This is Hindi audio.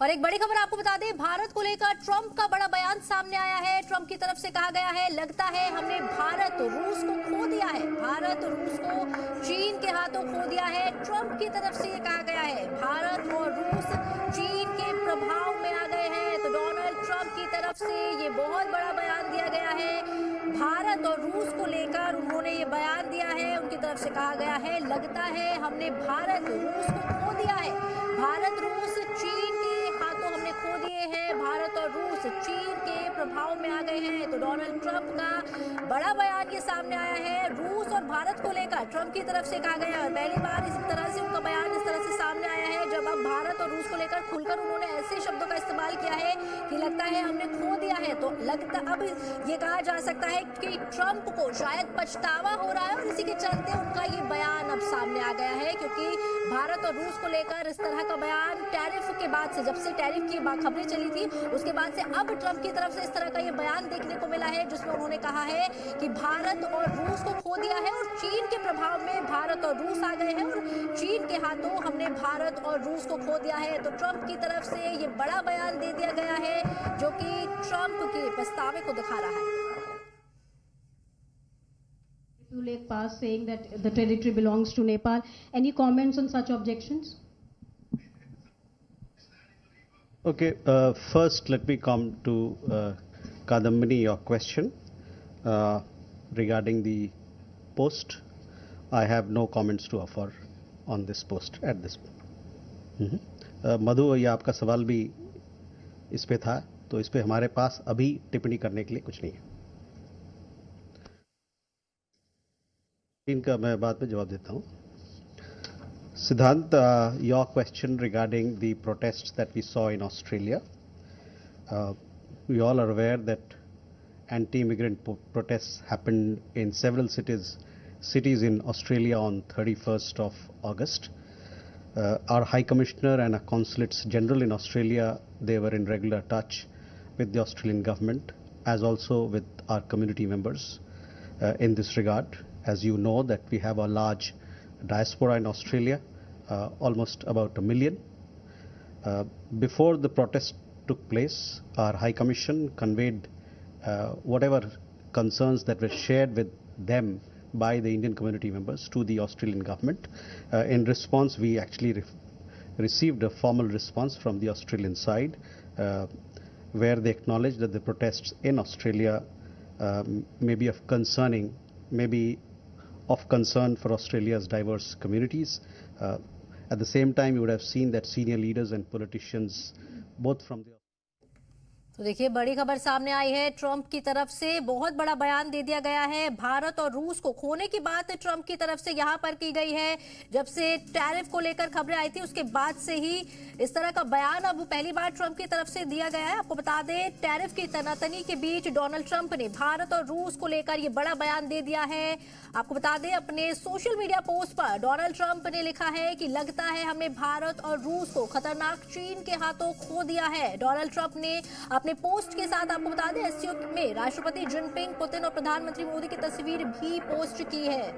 और एक बड़ी खबर आपको बता दें, भारत को लेकर ट्रंप का बड़ा बयान सामने आया है। ट्रंप की तरफ से कहा गया है, लगता है हमने भारत रूस को खो दिया है, भारत रूस को चीन के हाथों खो दिया है। ट्रंप की तरफ से ये कहा गया है, भारत और रूस चीन के प्रभाव में आ गए हैं। तो डोनाल्ड ट्रंप की तरफ से ये बहुत बड़ा बयान दिया गया है। भारत और रूस को लेकर उन्होंने ये बयान दिया है। उनकी तरफ से कहा गया है, लगता है हमने भारत रूस को खो दिया है, भारत रूस चीन के हाथों हमने खो दिए हैं, भारत और रूस चीन के प्रभाव में आ गए हैं। तो डोनाल्ड ट्रंप का बड़ा बयान ये सामने आया है। रूस और भारत को लेकर ट्रंप की तरफ से कहा गया है और पहली बार इस तरह से उनका बयान इस तरह से सामने आया है, जब अब भारत और रूस को लेकर खुलकर उन्होंने ऐसे शब्दों का इस्तेमाल किया है कि लगता है हमने खो दिया है। तो लगता अब ये कहा जा सकता है कि ट्रंप को शायद पछतावा हो रहा है और इसी के चलते उनका ये बयान अब सामने आ गया है, क्योंकि भारत और रूस को लेकर इस तरह का बयान टैरिफ के बाद से, जब से टैरिफ की खबरें चली थी उसके बाद से अब ट्रंप की तरफ से इस तरह का ये बयान देखने को मिला है, जिसमें उन्होंने कहा है कि भारत और रूस को खो दिया है और चीन के प्रभाव में भारत और रूस आ गए हैं और चीन के हाथों हमने भारत और रूस को खो दिया है। तो ट्रंप की तरफ से ये बड़ा बयान दे दिया गया है, जो कि ट्रंप के पछतावे को दिखा रहा है। Lake Pass saying that the territory belongs to Nepal. Any comments on such objections? Okay, first let me come to Kadambini, your question regarding the post. I have no comments to offer on this post at this point. मधु, ये आपका सवाल भी इस पे था, तो इस पे हमारे पास अभी टिप्पणी करने के लिए कुछ नहीं है। इनका मैं बाद में जवाब देता हूँ। Siddhant, your question regarding the protests that we saw in Australia. We all are aware that anti-immigrant protests happened in several cities in Australia on 31st of August. Our High Commissioner and our Consulates General in Australia, they were in regular touch with the Australian government, as also with our community members in this regard. As you know, that we have a large diaspora in Australia, almost about 1 million. Before the protest took place, our High Commission conveyed whatever concerns that were shared with them by the Indian community members to the Australian government. In response, we actually received a formal response from the Australian side, where they acknowledged that the protests in Australia may be of concern for Australia's diverse communities. At the same time, you would have seen that senior leaders and politicians, both from the तो देखिए, बड़ी खबर सामने आई है। ट्रंप की तरफ से बहुत बड़ा बयान दे दिया गया है। भारत और रूस को खोने की बात ट्रंप की तरफ से यहां पर की गई है। जब से टैरिफ को लेकर खबरें आई थी उसके बाद से ही इस तरह का बयान अब पहली बार ट्रंप की तरफ से दिया गया है। आपको बता दें, टैरिफ की तनातनी के बीच डोनाल्ड ट्रंप ने भारत और रूस को लेकर ये बड़ा बयान दे दिया है। आपको बता दें, अपने सोशल मीडिया पोस्ट पर डोनाल्ड ट्रंप ने लिखा है कि लगता है हमने भारत और रूस को खतरनाक चीन के हाथों खो दिया है। डोनाल्ड ट्रंप ने अपने पोस्ट के साथ, आपको बता दें, एससीओ में राष्ट्रपति जिनपिंग, पुतिन और प्रधानमंत्री मोदी की तस्वीर भी पोस्ट की है।